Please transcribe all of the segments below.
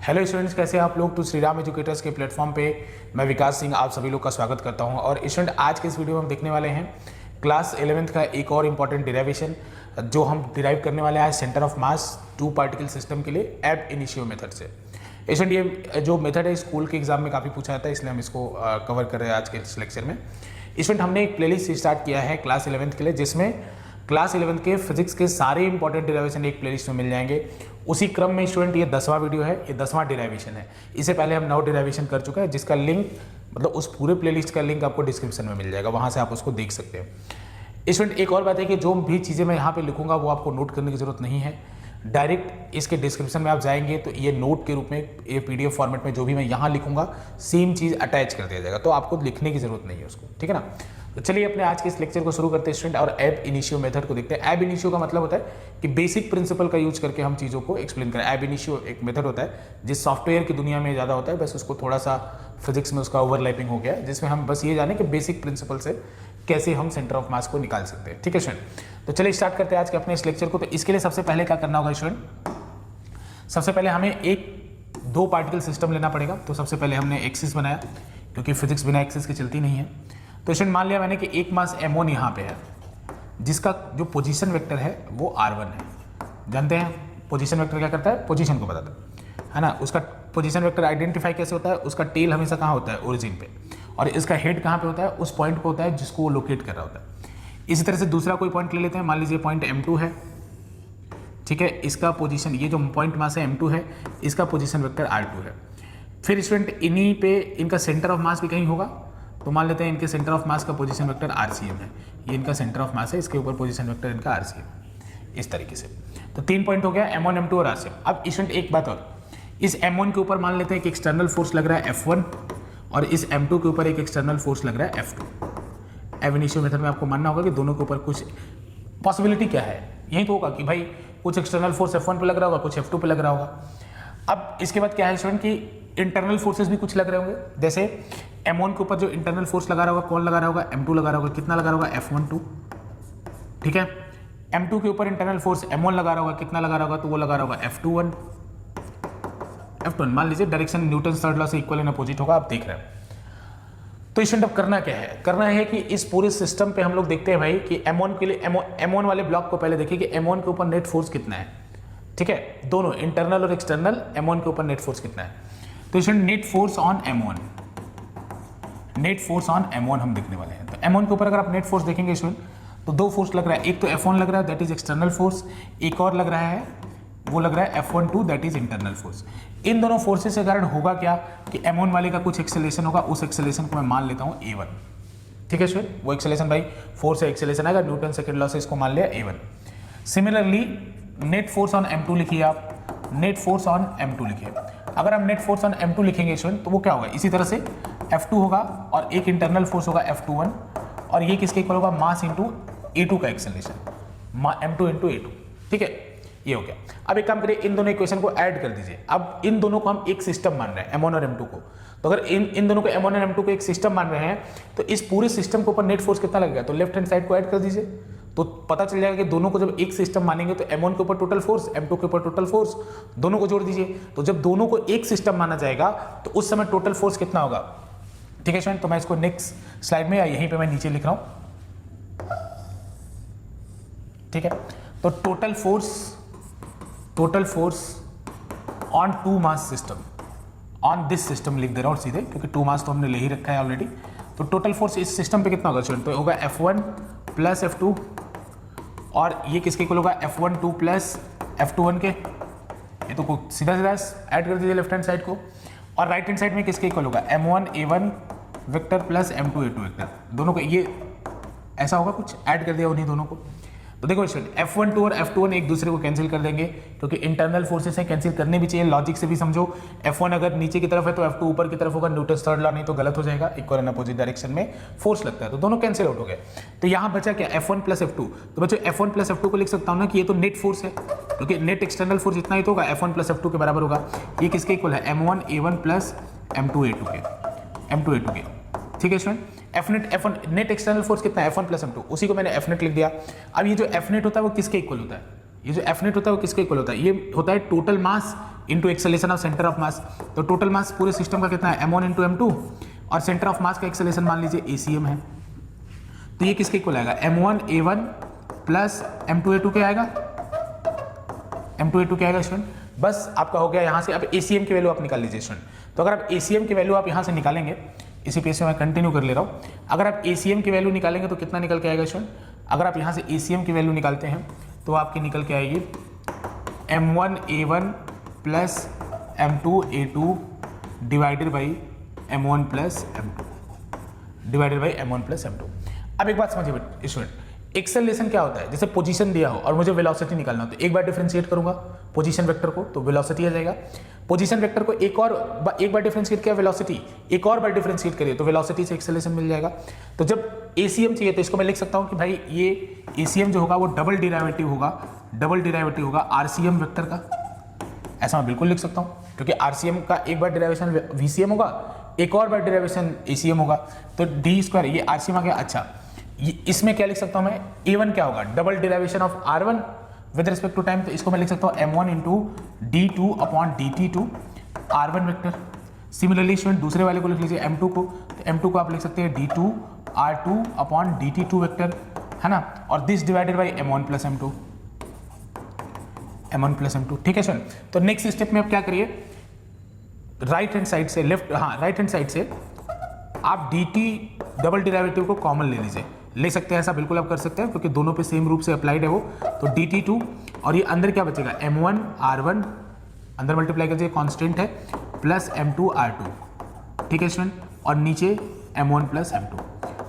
Hello students, कैसे हैं आप लोग। तो श्री राम एजुकेटर्स के प्लेटफॉर्म पे मैं विकास सिंह आप सभी लोग का स्वागत करता हूं। और स्टूडेंट, आज के इस वीडियो में हम देखने वाले हैं क्लास 11th का एक और इम्पॉर्टेंट डिराइवेशन जो हम डिराइव करने वाले हैं centre of mass two particle system के लिए एब इनिशियो मेथड से। स्टूडेंट, ये जो मेथड है स्कूल के एग्जाम में काफ़ी पूछा जाता है, इसलिए हम इसको कवर कर रहे हैं आज के इस लेक्चर में। स्टूडेंट, हमने एक प्लेलिस्ट स्टार्ट किया है क्लास 11th के लिए, जिसमें क्लास 11th के फिजिक्स के सारे इंपॉर्टेंट डिराइवेशन एक प्लेलिस्ट में मिल जाएंगे। उसी क्रम में स्टूडेंट ये 10वां वीडियो है, ये 10वां डिराइवेशन है। इससे पहले हम 9 डिराइवेशन कर चुके हैं, जिसका लिंक मतलब उस पूरे प्लेलिस्ट का लिंक आपको डिस्क्रिप्शन में मिल जाएगा, वहाँ से आप उसको देख सकते हैं। स्टूडेंट, एक और बात है कि जो भी चीज़ें मैं यहाँ पे लिखूंगा वो आपको नोट करने की जरूरत नहीं है। डायरेक्ट इसके डिस्क्रिप्शन में आप जाएंगे तो ये नोट के रूप में ये PDF फॉर्मेट में जो भी मैं यहाँ लिखूंगा सेम चीज़ अटैच कर दिया जाएगा, तो आपको लिखने की जरूरत नहीं है उसको, ठीक है ना। तो चलिए अपने आज के इस लेक्चर को शुरू करते हैं स्टूडेंट, और एब इनिशियो मेथड को देखते हैं। एब इनिशियो का मतलब होता है कि बेसिक प्रिंसिपल का यूज करके हम चीज़ों को एक्सप्लेन करें। एब इनिशियो एक मेथड होता है जिस सॉफ्टवेयर की दुनिया में ज़्यादा होता है, बस उसको थोड़ा सा फिजिक्स में उसका ओवरलैपिंग हो गया है, जिसमें हम बस ये जाने कि बेसिक प्रिंसिपल से कैसे हम सेंटर ऑफ मास को निकाल सकते हैं। ठीक है स्टूडेंट, तो चलिए स्टार्ट करते हैं आज के अपने इस लेक्चर को। तो इसके लिए सबसे पहले क्या करना होगा स्टूडेंट, सबसे पहले हमें एक 2 पार्टिकल सिस्टम लेना पड़ेगा। तो सबसे पहले हमने एक्सिस बनाया, क्योंकि फिजिक्स बिना एक्सिस की चलती नहीं है। तो स्टूडेंट, मान लिया मैंने कि एक मास M1 यहाँ पे है, जिसका जो पोजीशन वेक्टर है वो R1 है। जानते हैं पोजीशन वेक्टर क्या करता है, पोजीशन को बताता है ना। उसका पोजीशन वेक्टर आइडेंटिफाई कैसे होता है, उसका टेल हमेशा कहाँ होता है, ओरिजिन पे, और इसका हेड कहाँ पे होता है, उस पॉइंट पे होता है जिसको वो लोकेट कर रहा होता है। इसी तरह से दूसरा कोई पॉइंट ले लेते हैं, मान लीजिए पॉइंट M2 है, ठीक है। इसका पोजीशन, ये जो पॉइंट मास है M2 है, इसका पोजीशन वेक्टर R2 है। फिर स्टूडेंट इन्हीं पे इनका सेंटर ऑफ मास भी कहीं होगा, तो मान लेते हैं इनके सेंटर ऑफ मास का पोजीशन वेक्टर RCM है। ये इनका सेंटर ऑफ मास है, इसके ऊपर पोजीशन वेक्टर इनका RCM, इस तरीके से। तो 3 पॉइंट हो गया, M1 M2 और RCM। अब स्टूडेंट एक बात और, इस M1 के ऊपर मान लेते हैं कि एक्सटर्नल फोर्स लग रहा है F1, और इस M2 के ऊपर एक एक्सटर्नल फोर्स लग रहा है F2। एब इनिशियो मेथड में आपको मानना होगा कि दोनों के ऊपर कुछ पॉसिबिलिटी क्या है, यही तो होगा कि भाई कुछ एक्सटर्नल फोर्स F1 पे लग रहा होगा, कुछ F2 पे लग रहा होगा। अब इसके बाद क्या है स्टूडेंट कि इंटरनल फोर्सेस भी कुछ लग रहे होंगे। जैसे M1 के ऊपर जो इंटरनल फोर्स लगा रहा होगा, कौन लगा रहा होगा, M2 लगा रहा होगा। कितना लगा रहा होगा, F12, ठीक है। M2 के ऊपर इंटरनल फोर्स M1 लगा रहा होगा, कितना लगा रहा होगा, तो वो लगा रहा होगा F21। F1 मान लीजिए डायरेक्शन न्यूटन थर्ड लॉ से इक्वल एंड अपोजिट होगा, आप देख रहे हैं। तो स्टूडेंट अब करना क्या है, करना है कि इस पूरे सिस्टम पे हम लोग देखते हैं भाई कि M1 के लिए M1 वाले ब्लॉक को पहले देखिए कि M1 के ऊपर नेट फोर्स कितना है, ठीक है। दोनों इंटरनल और एक्सटर्नल M1 के ऊपर नेट फोर्स कितना है। तो student net force on M1, net force on M1 हम देखने वाले हैं। तो M1 के ऊपर अगर आप नेट फोर्स देखेंगे स्टूडेंट, तो 2 फोर्स लग रहा है। एक तो F1 लग रहा है, दैट इज एक्सटर्नल फोर्स। एक और लग रहा है, वो लग रहा है F12, that is internal force. इन दोनों फोर्सेस के कारण होगा क्या कि M1 वाले का कुछ एक्सेलेरेशन होगा, उस एक्सेलेरेशन को मैं मान लेता हूँ A1, ठीक है स्टूडेंट। वो एक्सेलेरेशन भाई फोर्स है, एक्सेलेरेशन आएगा, न्यूटन सेकंड लॉ से इसको मान लिया A1। Similarly net force on M2 लिखिए आप, नेट फोर्स ऑन M2 लिखिए। अगर हम नेट फोर्स ऑन M2 लिखेंगे स्टूडेंट, तो वो क्या होगा, इसी तरह से F2 होगा और एक इंटरनल फोर्स होगा F21, और ये किसके इक्वल होगा, मास इंटू A2 का एक्सेलरेशन, M2 इंटू A2, ठीक है। ये हो गया। अब एक काम करिए, इन दोनों इक्वेशन को ऐड कर दीजिए। अब इन दोनों को हम एक सिस्टम मान रहे हैं, M1 और M2 को। तो अगर इन दोनों को M1 और M2 को एक सिस्टम मान रहे हैं, तो इस पूरे सिस्टम के ऊपर नेट फोर्स कितना लगेगा, तो लेफ्ट हैंड साइड को ऐड कर दीजिए, तो पता चल जाएगा कि दोनों को जब एक सिस्टम मानेंगे तो M1 के ऊपर टोटल फोर्स, M2 के ऊपर टोटल फोर्स, दोनों को जोड़ दीजिए। तो जब दोनों को एक सिस्टम माना जाएगा तो उस समय टोटल फोर्स कितना होगा, ठीक है स्टूडेंट। तो मैं इसको नेक्स्ट स्लाइड में या यहीं पे मैं नीचे लिख रहा हूं, ठीक है। तो total force on 2 mass system, on this system लिख दे रहा हूं सीधे, क्योंकि 2 मास तो हमने ले ही रखा है ऑलरेडी। तो टोटल फोर्स इस सिस्टम पे कितना होगा स्टूडेंट, तो होगा F1 प्लस F2, और ये किसके इक्वल होगा, F12 प्लस F21 के। ये तो सीधा सीधा ऐड कर दीजिए लेफ्ट हैंड साइड को, और राइट हैंड साइड में किसके इक्वल होगा, M1 A1 vector plus M2 A2 vector. दोनों को ये ऐसा होगा, कुछ ऐड कर दिया उन्हीं दोनों को। तो देखो स्टूडेंट, F12 और F21 एक दूसरे को कैंसिल कर देंगे, क्योंकि इंटरनल फोर्सेस हैं, कैंसिल करने भी चाहिए, लॉजिक से भी समझो। F1 अगर नीचे की तरफ है तो F2 ऊपर की तरफ होगा, न्यूटन थर्ड लॉ, नहीं तो गलत हो जाएगा, इक्वल एंड अपोजिट डायरेक्शन में फोर्स लगता है, तो दोनों कैंसिल आउट हो गए। तो यहाँ बचा क्या, F1 प्लस F2। तो बच्चों F1 प्लस F2 को लिख सकता हूँ ना कि ये तो नेट फोर्स है, क्योंकि नेट एक्सटर्नल फोर्स इतना ही तो होगा, F1 प्लस F2 के बराबर होगा। ये किसके इक्वल है, M1 A1 plus M2 A2 के, ठीक है स्टूडेंट। नेट एक्सटर्नल फोर्स कितना है, F1 प्लस M2, उसी को मैंने F नेट लिख दिया। अब ये जो F नेट होता है वो किसके इक्वल होता है, ये जो एफ नेट होता है वो किसके इक्वल होता है, ये होता है total mass into acceleration of centre of मास। तो टोटल मास पूरे सिस्टम का कितना है, m1 इंटू m2, और सेंटर ऑफ मास का एक्सेलेरेशन मान लीजिए ACM है, तो ये किसके इक्वल आएगा, m1a1 प्लस m2a2 क्या आएगा, m2a2 क्या आएगा स्टूडेंट। बस आपका हो गया यहाँ से। अब ACM की वैल्यू आप निकाल लीजिए स्टूडेंट। तो अगर आप ACM की वैल्यू आप यहाँ से निकालेंगे, इसी पेज से मैं कंटिन्यू कर ले रहा हूँ। अगर आप ACM की वैल्यू निकालेंगे तो कितना निकल के आएगा स्टूडेंट, अगर आप यहाँ से ACM की वैल्यू निकालते हैं तो आपकी निकल के आएगी m1a1 plus m2a2 divided by m1 plus m2 divided by m1 plus m2। अब एक बात समझिए स्टूडेंट, एक्सेलरेशन क्या होता है, जैसे पोजीशन दिया हो और मुझे वेलोसिटी निकालना हो तो एक बार डिफरेंशिएट करूंगा पोजीशन वेक्टर को तो वेलोसिटी आ जाएगा। पोजीशन वेक्टर को एक बार डिफरेंशिएट किया वेलोसिटी, एक और बार डिफरेंशिएट करिए तो वेलोसिटी से एक्सेलरेशन मिल जाएगा। तो जब ACM चाहिए तो इसको मैं लिख सकता हूं कि भाई ये ACM जो होगा वो डबल डिराइवेटिव होगा RCM वेक्टर का, ऐसा मैं बिल्कुल लिख सकता हूं, क्योंकि RCM का एक बार डिराइवेशन VCM होगा, एक और बार डिराइवेशन ACM होगा, तो d², ये RCM आ गया। अच्छा, इसमें क्या लिख सकता हूं मैं, A1 क्या होगा, double derivation of R1 with respect to time, तो इसको मैं लिख सकता हूं m1 into d2 upon dt2 R1 vector. Similarly student दूसरे वाले को लिख लीजिए m2 को, तो m2 को आप लिख सकते हैं d2 R2 upon dt2 vector, है ना, और this divided by m1 plus m2, ठीक है सर। तो नेक्स्ट स्टेप में आप क्या करिए, राइट हैंड साइड से राइट हैंड साइड से आप dt डबल डिराइवेटिव को कॉमन ले लीजिए, ले सकते हैं, ऐसा बिल्कुल आप कर सकते हैं क्योंकि दोनों पे सेम रूप से अप्लाइड है वो। तो dt2 और ये अंदर क्या बचेगा, m1 R1 अंदर मल्टीप्लाई कर दीजिए, कांस्टेंट है, प्लस m2 R2, ठीक है स्टूडेंट, और नीचे m1 प्लस m2,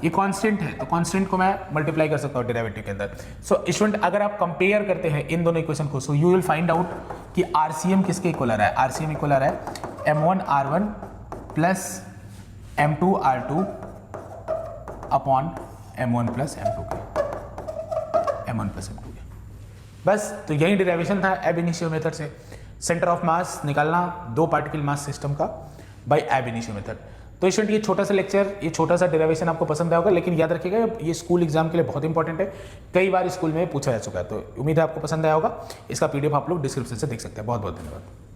ये कांस्टेंट है तो कांस्टेंट को मैं मल्टीप्लाई कर सकता हूँ डेरिवेटिव के अंदर। सो स्टूडेंट अगर आप कंपेयर करते हैं इन दोनों इक्वेशन को, so you will find out कि RCM किसके इक्वल आ रहा है, RCM इक्वल आ रहा है m1 R1 plus m2 R2 upon m1 plus m2 के। बस तो यही डेरिवेशन था एब इनिशियो मेथड से, सेंटर ऑफ मास निकालना दो पार्टिकल मास सिस्टम का बाय एब इनिशियो मेथड। तो स्टूडेंट ये छोटा सा लेक्चर, ये छोटा सा डेरिवेशन आपको पसंद आया होगा, लेकिन याद रखिएगा ये स्कूल एग्जाम के लिए बहुत इंपॉर्टेंट है, कई बार स्कूल में पूछा जा चुका है, तो उम्मीद है आपको पसंद आया होगा। इसका PDF आप लोग डिस्क्रिप्शन से देख सकते हैं। बहुत बहुत धन्यवाद।